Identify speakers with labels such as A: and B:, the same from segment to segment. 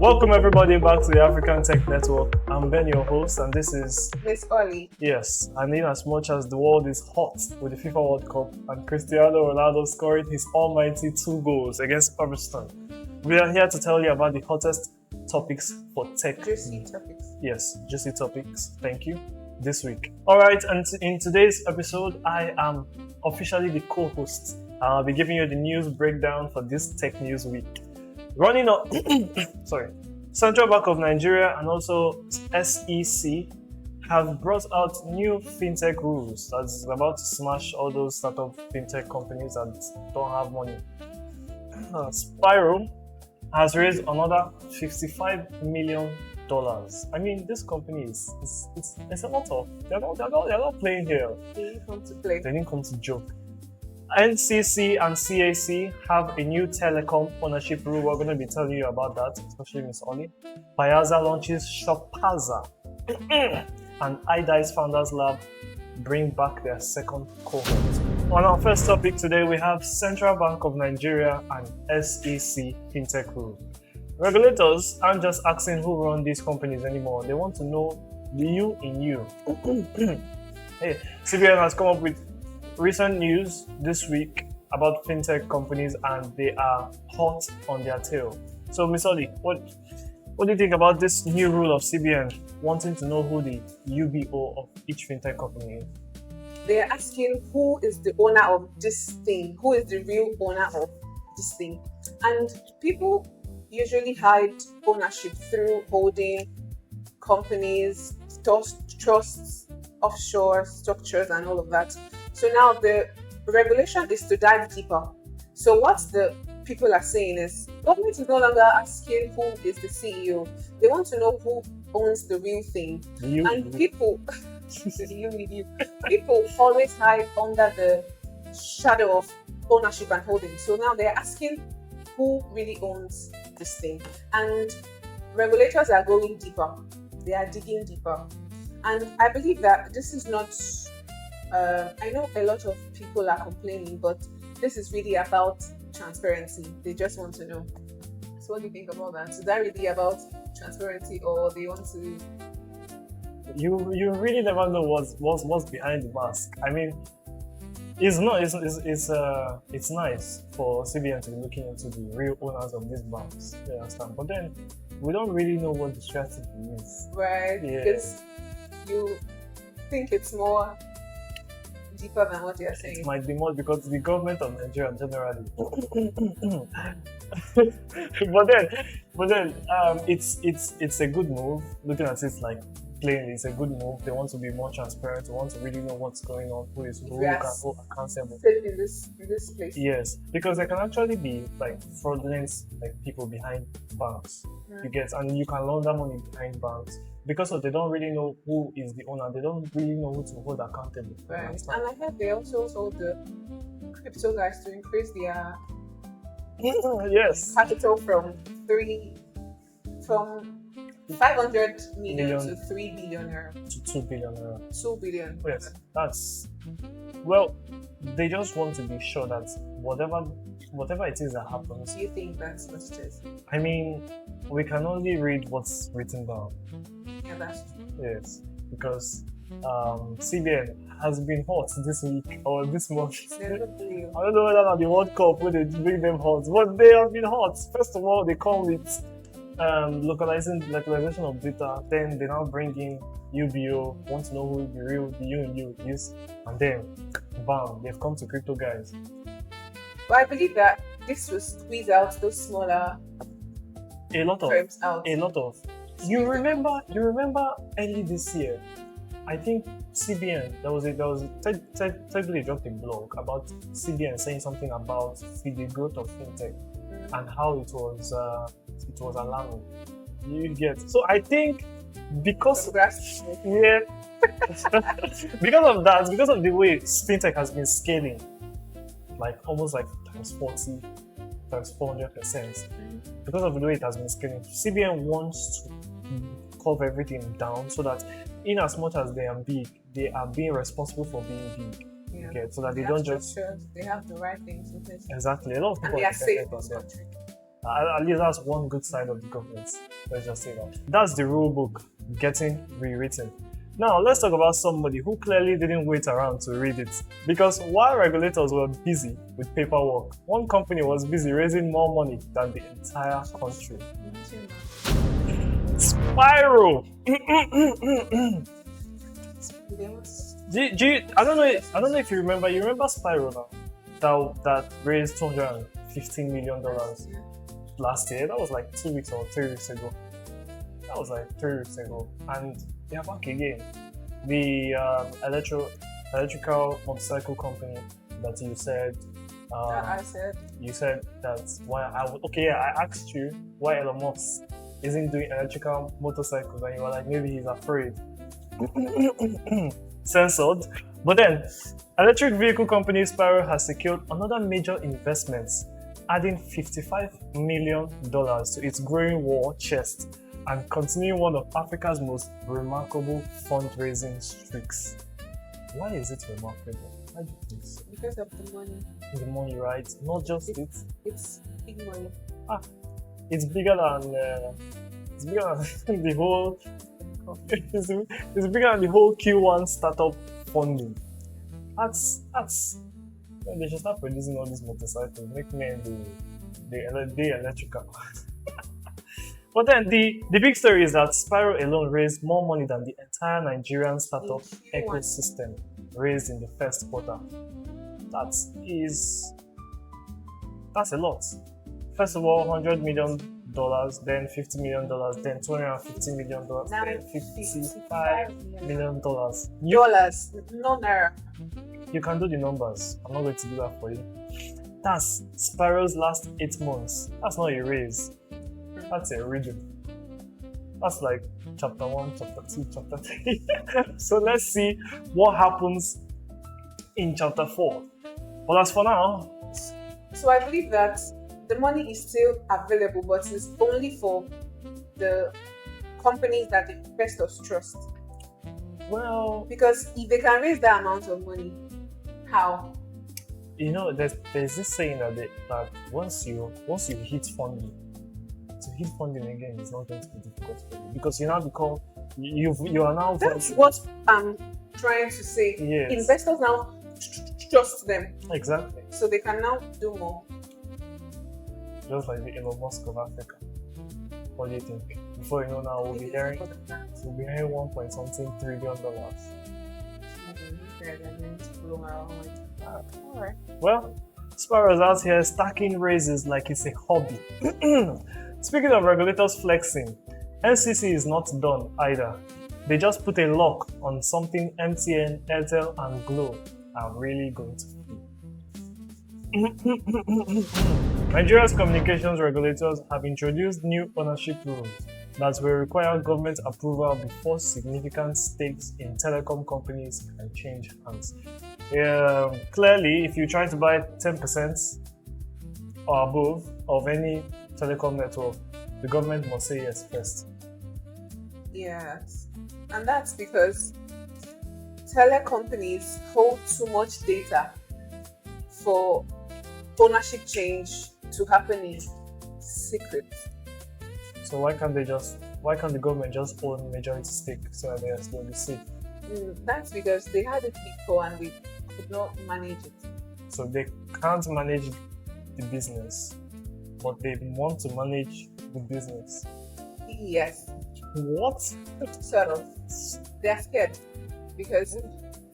A: Welcome everybody back to the African Tech Network. I'm Ben, your host, and this is
B: Miss Ollie.
A: Yes, and in as much as the world is hot with the FIFA World Cup and Cristiano Ronaldo scoring his almighty 2 goals against Everton, we are here to tell you about the hottest topics for tech.
B: Juicy topics.
A: Yes, juicy topics. Thank you. This week. Alright, and in today's episode, I am officially the co-host. I'll be giving you the news breakdown for this tech news week. Running up, Central Bank of Nigeria and also SEC have brought out new fintech rules that's about to smash all those startup fintech companies that don't have money. SPIRO has raised another $55 million. I mean, this company is it's a lot of they're not playing here.
B: They didn't come to play.
A: They didn't come to joke. NCC and CAC have a new telecom ownership rule. We're going to be telling you about that, especially Miss Ollie. Payaza launches Shopaza. And iDICE Founders Lab bring back their second cohort. On our first topic today, we have Central Bank of Nigeria and SEC fintech rule. Regulators aren't just asking who run these companies anymore. They want to know the you in you. Hey, CBN has come up with recent news this week about fintech companies, and they are hot on their tail. So, Miss Ollie, what do you think about this new rule of CBN wanting to know who the UBO of each fintech company is?
B: They are asking who is the owner of this thing, who is the real owner of this thing. And people usually hide ownership through holding companies, trusts, offshore structures, and all of that. So now the regulation is to dive deeper. So what the people are saying is, government is no longer asking who is the CEO. They want to know who owns the real thing. People always hide under the shadow of ownership and holding. So now they're asking who really owns this thing. And regulators are going deeper. They are digging deeper. And I believe that this is not I know a lot of people are complaining, but this is really about transparency. They just want to know. So what do you think about that? Is that really about transparency, or they want to?
A: You really never know what's behind the mask. I mean, it's not. It's nice for CBN to be looking into the real owners of these banks. You understand? But then we don't really know what the strategy is.
B: Right.
A: Yeah.
B: Because you think it's more deeper than what you're saying.
A: It might be more because the government of Nigeria generally. but then it's a good move. Looking at it like plainly, it's a good move. They want to be more transparent. They want to really know what's going on, who is who can hold accountable.
B: In this place.
A: Yes, because there can actually be like fraudulent people behind banks. You get, and you can launder money behind banks. Because they don't really know who is the owner, they don't really know who to hold accountable.
B: Right. And I heard they also told the crypto guys to increase their capital from 500 million to 3 billion naira.
A: To 2 billion naira.
B: 2 billion.
A: Yes, they just want to be sure that whatever it is that happens.
B: Do you think that's what it is?
A: I mean, we can only read what's written down.
B: Yeah, that's true.
A: Yes, because CBN has been hot this week or this month. I don't know whether the World Cup will they bring them hot, but they have been hot. First of all, they come with localization of data. Then they now bring in UBO, want to know who the you and you is, and then bam, they've come to crypto guys.
B: But I believe that this will squeeze out those smaller firms out. You
A: remember early this year, I think CBN, there was technically dropped a blog about CBN saying something about the growth of fintech and how it was alarming. You get, so I think because of that, because of the way fintech has been scaling, almost times 40, times 400%, because of the way it has been scaling, CBN wants to curve everything down so that in as much as they are big, they are being responsible for being big. Okay, so that they don't just
B: they have the right things in place.
A: Exactly. A lot of people
B: and they are safe in this country.
A: At least that's one good side of the government. Let's just say that. That's the rule book getting rewritten. Now, let's talk about somebody who clearly didn't wait around to read it. Because while regulators were busy with paperwork, one company was busy raising more money than the entire country. SPIRO! I don't know if you remember. You remember SPIRO now? That raised $215 million last year. That was like 2 weeks or 3 weeks ago. That was like 3 weeks ago. And they are back again. The electrical motorcycle company that you said. You said that's why I asked you why Elon Musk isn't doing electrical motorcycles, and you were like, maybe he's afraid. Censored. But then, electric vehicle company SPIRO has secured another major investment, adding $55 million to its growing war chest and continuing one of Africa's most remarkable fundraising streaks. Why is it remarkable? Why do you think so?
B: Because of the money.
A: The money, right? Not just it.
B: It's big money.
A: It's bigger than the whole. It's bigger than the whole Q1 startup funding. That's. They should start producing all these motorcycles, make me the electrical. But then the big story is that SPIRO alone raised more money than the entire Nigerian startup ecosystem raised in the first quarter. That's a lot. First of all, $100 million, then $50 million, then $250 million, then $55 million.
B: Dollars, no naira.
A: You can do the numbers. I'm not going to do that for you. That's SPIRO's last 8 months. That's not a raise. That's a riddle. That's like chapter 1, chapter 2, chapter 3. So let's see what happens in chapter 4. But as for now,
B: so I believe that the money is still available, but it's only for the companies that the investors trust.
A: Well,
B: because if they can raise that amount of money, how?
A: You know, there's this saying that once you hit funding, to hit funding again is not going to be difficult for you, because you now become you are now.
B: That's what I'm trying to say.
A: Yes.
B: Investors now trust them.
A: Exactly.
B: So they can now do more.
A: Just like the Elon Musk of Africa. What do you think? Before you know, now we'll be hearing 1.something trillion dollars.
B: Alright.
A: Well, SPIRO's out here stacking raises like it's a hobby. Speaking of regulators flexing, NCC is not done either. They just put a lock on something MTN, Airtel, and Glo are really going to feel. Nigeria's communications regulators have introduced new ownership rules that will require government approval before significant stakes in telecom companies can change hands. Clearly, if you try to buy 10% or above of any telecom network, the government must say yes first.
B: Yes, and that's because telecompanies hold too much data for ownership change to happen in secret.
A: So why can't the government just own majority stake so that they are still be safe?
B: That's because they had it before and they could not manage it.
A: So they can't manage the business, but they want to manage the business.
B: Yes.
A: What?
B: Sort of. They're scared because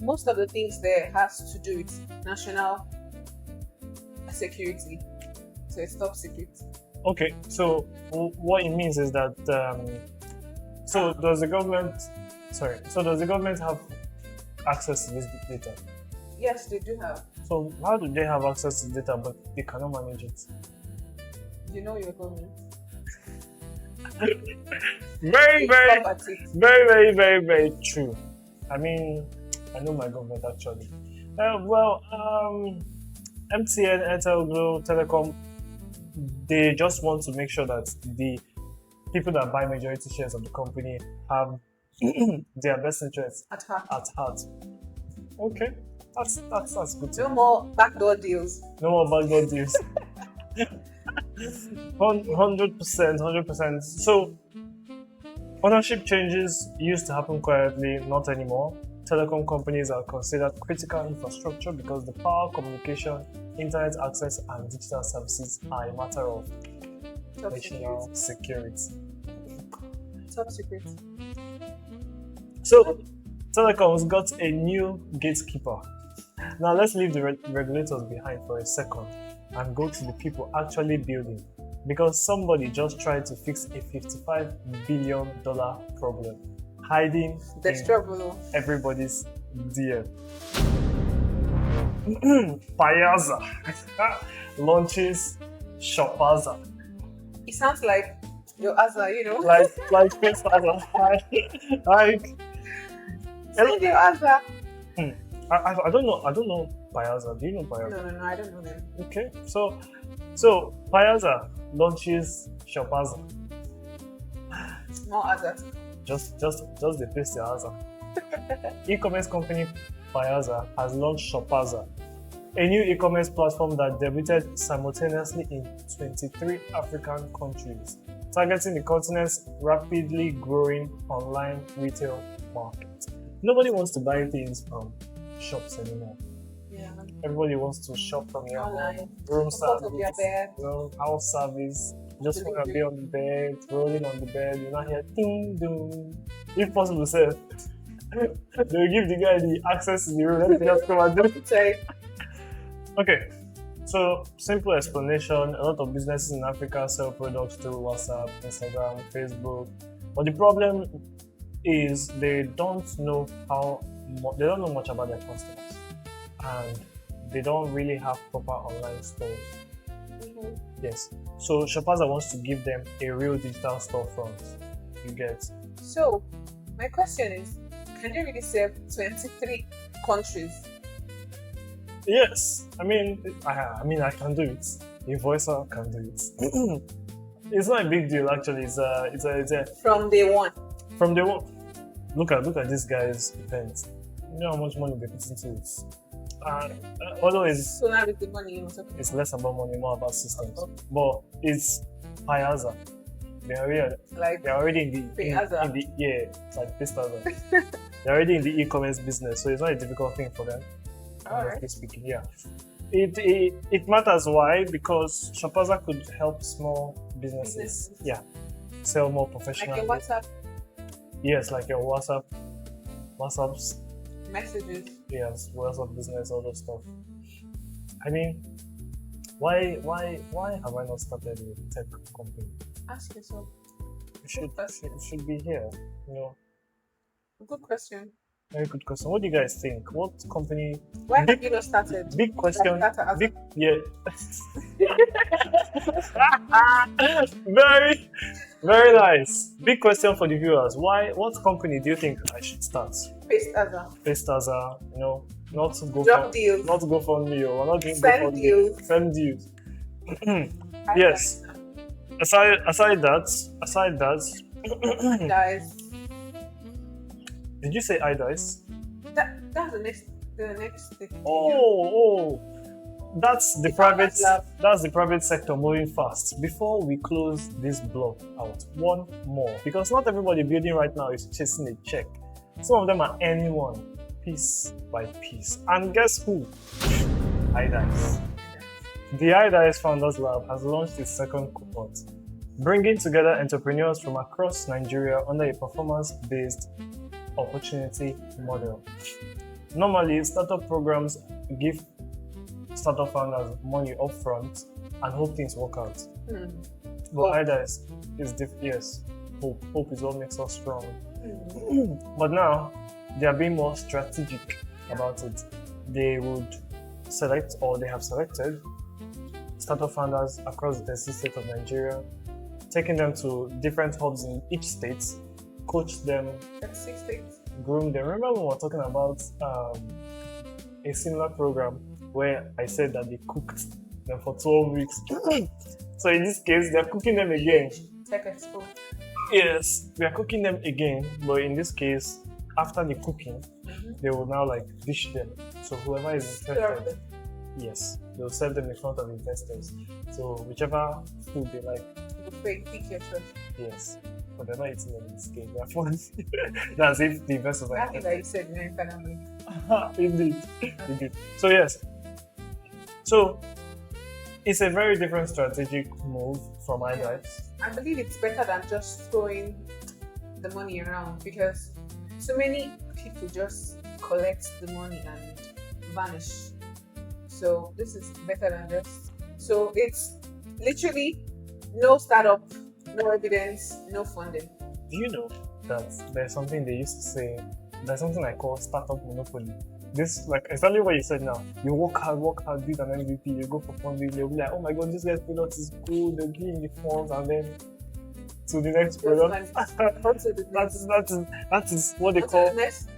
B: most of the things there has to do with national security. So it's top secret.
A: Okay, so what it means is that does the government have access to this data?
B: Yes, they do have.
A: So how do they have access to data but they cannot manage it?
B: You know your government.
A: very true. I mean, I know my government actually. MTN, Airtel, Glo, Telecom, they just want to make sure that the people that buy majority shares of the company have their best interests
B: at heart.
A: Okay, that's good.
B: No more backdoor deals.
A: No more backdoor deals. 100%. So ownership changes used to happen quietly, not anymore. Telecom companies are considered critical infrastructure because the power, communication, internet access, and digital services are a matter of
B: Top
A: national security.
B: Top secret.
A: So, telecoms got a new gatekeeper. Now, let's leave the regulators behind for a second and go to the people actually building. Because somebody just tried to fix a $55 billion problem hiding
B: The
A: in
B: struggle.
A: everybody's DM. Payaza launches Shopaza.
B: It sounds like your Azza, you know.
A: Like Space Payaza. Like
B: Send your Azza.
A: I don't know Payaza. Do you know Payaza?
B: No, I don't know them.
A: Okay, so Payaza launches Shopaza.
B: More Azza.
A: Just the paste your Aza. E-commerce company Payaza has launched Shopaza, a new e-commerce platform that debuted simultaneously in 23 African countries, targeting the continent's rapidly growing online retail market. Nobody wants to buy things from shops anymore.
B: Yeah.
A: Everybody wants to shop from your
B: Online.
A: room
B: Comfort of your
A: service,
B: bed.
A: house service. Just want to be on the bed, rolling on the bed. You're not here, ding dong. If possible, sir, they'll give the guy the access to the room. Let me just come and do it.
B: Sorry.
A: Okay, so simple explanation. A lot of businesses in Africa sell products through WhatsApp, Instagram, Facebook. But the problem is they don't know much about their customers, and they don't really have proper online stores.
B: Mm-hmm.
A: Yes. So Shopaza wants to give them a real digital storefront. You get.
B: So, my question is, can you really serve 23 countries?
A: Yes. I mean I can do it. A voicer can do it. It's not a big deal actually. It's a
B: From day one.
A: from the one. Look at this guy's event. You know how much money they put into it. Although
B: So now with the money, you know, something.
A: it's less about money, more about systems. But it's Payaza. They're already in the
B: Payaza.
A: it's like Payaza. They're already in the e-commerce business, so it's not a difficult thing for them.
B: Alright.
A: Speaking, yeah. It matters why, because Shopaza could help small businesses, yeah, sell more
B: Like
A: professionally.
B: your WhatsApp
A: Yes, like your WhatsApp's,
B: messages.
A: yes, WhatsApp business, all those stuff. I mean, why have I not started a tech company?
B: Ask yourself.
A: It should be here, you know.
B: Good question.
A: Very good question. What do you guys think? What company?
B: Why have you not started?
A: Big question.
B: Like that,
A: Big, yeah. Very, very nice. Big question for the viewers. What company do you think I should start?
B: Paste Azza.
A: Based as a, not to go
B: Drop
A: for,
B: deals.
A: not to go for me, or not doing
B: Send
A: go for
B: deals.
A: Send deals. Yes. Aside that,
B: Guys,
A: did you say iDICE?
B: that's the next thing.
A: Oh, that's the
B: It's
A: private.
B: Founders Lab.
A: That's the private sector moving fast. Before we close this block out, one more, because not everybody building right now is chasing a check. Some of them are earning one piece by piece. And guess who? iDICE. The iDICE Founders Lab has launched its second cohort, bringing together entrepreneurs from across Nigeria under a performance-based opportunity model. Normally, startup programs give startup founders money upfront and hope things work out. But iDICE is yes, hope. Hope is what makes us strong. But now, they are being more strategic about it. They would select, or they have selected, startup founders across the 30 states of Nigeria, taking them to different hubs in each state, coach them,
B: 36 states.
A: groom them. Remember when we were talking about a similar program where I said that they cooked them for 12 weeks? So in this case, they're cooking them again.
B: Tech Expo.
A: Yes, we are cooking them again, but in this case, after the cooking, they will now dish them. So whoever is interested, yes, they'll serve them in front of investors. So whichever food they like,
B: Buffet, pick your choice.
A: yes. But they're not eating them in this game. They're fun. That's if the investors are
B: I think that you said in family.
A: indeed. Indeed. So yes. So it's a very different strategic move from iDICE.
B: I believe it's better than just throwing the money around, because so many people just collect the money and vanish. So this is better than just. So it's literally no startup, no evidence, no funding.
A: Do you know that there's something they used to say? There's something I call startup monopoly. This, like, exactly what you said now. You work hard, build an MVP, you go for funding, you'll be like, oh my god, this guy's product is cool, they'll give you the funds, and then to the next product. That is what they call.
B: The next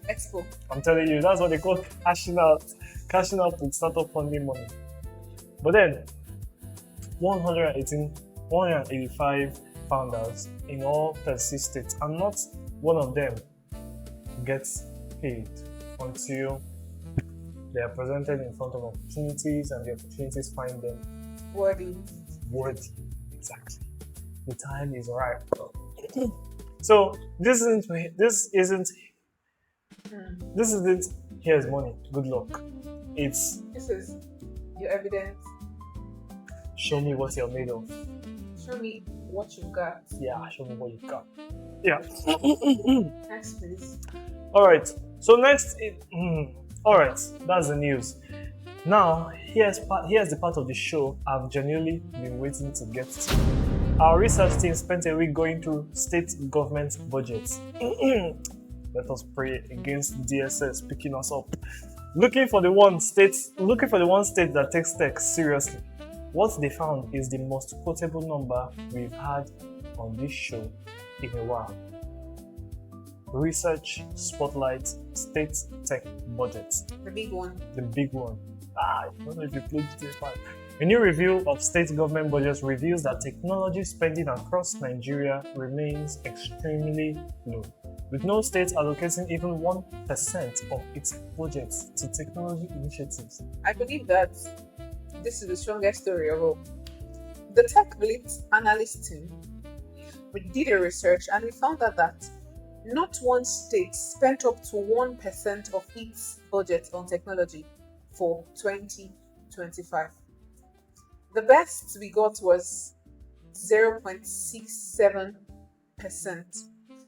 B: expo.
A: I'm telling you, that's what they call cashing out with startup funding money. But then, 185 founders in all 36 states, and not one of them gets paid until they are presented in front of opportunities and the opportunities find them
B: Worthy.
A: Exactly. The time is right. So this isn't here's money, good luck. This
B: is your evidence.
A: Show me what you're made of.
B: Show me what you got.
A: Yeah, show me what you got. Yeah.
B: Next, please.
A: Alright. So next, alright, that's the news. Now, here's the part of the show I've genuinely been waiting to get to. Our research team spent a week going through state government budgets. Let us pray against DSS picking us up. Looking for the one state that takes tech seriously. What they found is the most quotable number we've had on this show in a while. Research Spotlight State Tech Budget.
B: The big one.
A: The big one. I don't know if you played this part. A new review of state government budgets reveals that technology spending across Nigeria remains extremely low, with no state allocating even 1% of its budget to technology initiatives.
B: I believe that this is the strongest story of all. The Tech Blitz analyst team, we did a research and we found out that not one state spent up to 1% of its budget on technology for 2025. The best we got was 0.67%.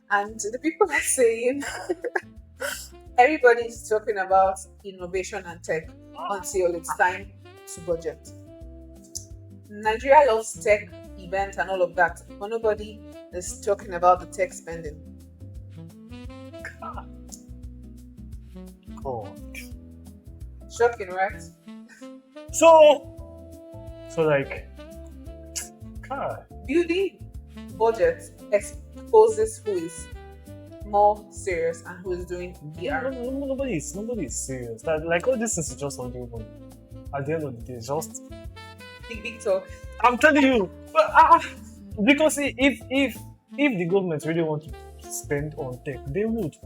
B: And the people are saying everybody's talking about innovation and tech until it's time to budget. Nigeria loves tech events and all of that, but nobody is talking about the tech spending.
A: God.
B: Shocking, right?
A: So like, God.
B: Building budget exposes who is more serious and who is doing PR.
A: Nobody is serious. Like all this is just on the open. At the end of the day, it's just
B: big talk.
A: I'm telling you, because if the government really want to spend on tech, they would.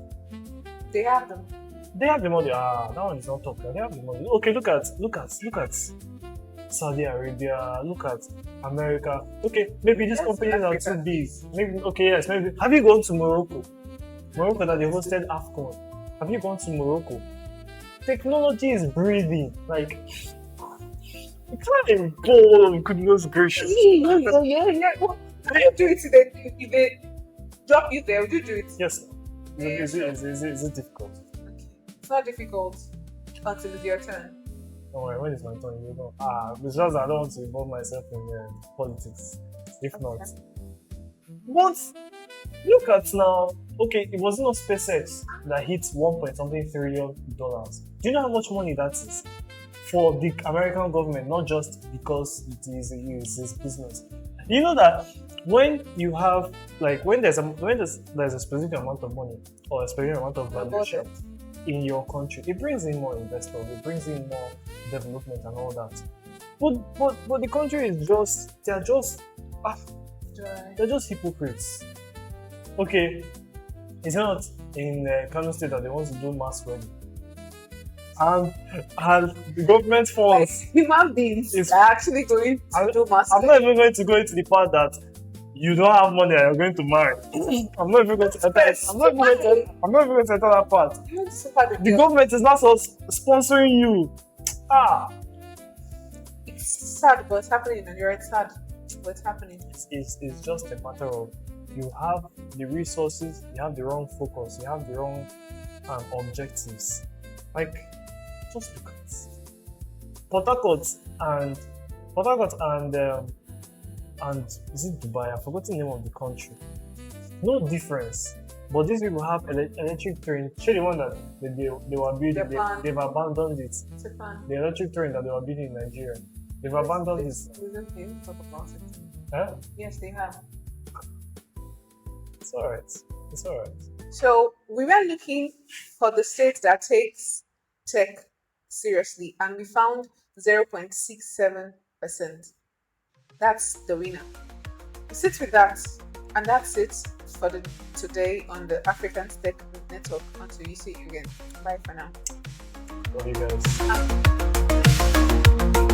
B: They have them.
A: They have the money. That one is not talking. They have the money. Okay, look at Saudi Arabia. Look at America. Okay, maybe these companies are too big. Maybe maybe. Have you gone to Morocco? Morocco that they hosted AFCON. Have you gone to Morocco? Technology is breathing. Like, you can't go. Goodness gracious.
B: Yeah. Can you do it today? If they drop you there, would you do it?
A: Yes. Is it difficult?
B: Okay. It's not difficult until it's your turn.
A: Don't worry, when it's my turn, you know. It's just I don't want to involve myself in politics. If not. What? Look at now. Okay, it was not SpaceX that hit $1.something trillion. Do you know how much money that is for the American government? Not just because it is his business. You know that when you have when there's a specific amount of money or a specific amount of valuation in your country, it brings in more investors, it brings in more development and all that. But the country is they're just hypocrites. Okay, it's not in Kano State that they want to do mass wedding. and the government
B: Like,
A: funds.
B: human beings
A: It's-
B: are actually going to do
A: I'm
B: massive.
A: not even going to go into the part that you don't have money and you're going to marry. I'm not even going to enter. I'm not even going to enter that part.
B: You want to super the
A: The
B: girl.
A: government is not sponsoring you.
B: It's sad, but it's happening in Nigeria. It's sad, but it's happening.
A: It's just a matter of you have the resources, you have the wrong focus, you have the wrong objectives. Like, just look at Port Harcourt and is it Dubai? I've forgotten the name of the country. No difference. But these people have electric train. Show the one that they were building.
B: Japan.
A: They've abandoned it.
B: Japan.
A: The electric train that they were building in Nigeria. They've abandoned it.
B: Isn't he? Talk about it.
A: Huh?
B: Yes, they have.
A: It's alright. It's alright.
B: So we were looking for the state that takes tech seriously, and we found 0.67%. That's the winner. Sit with that, and that's it for today on the African Tech Network. Until you see you again. Bye for now.
A: Love you guys.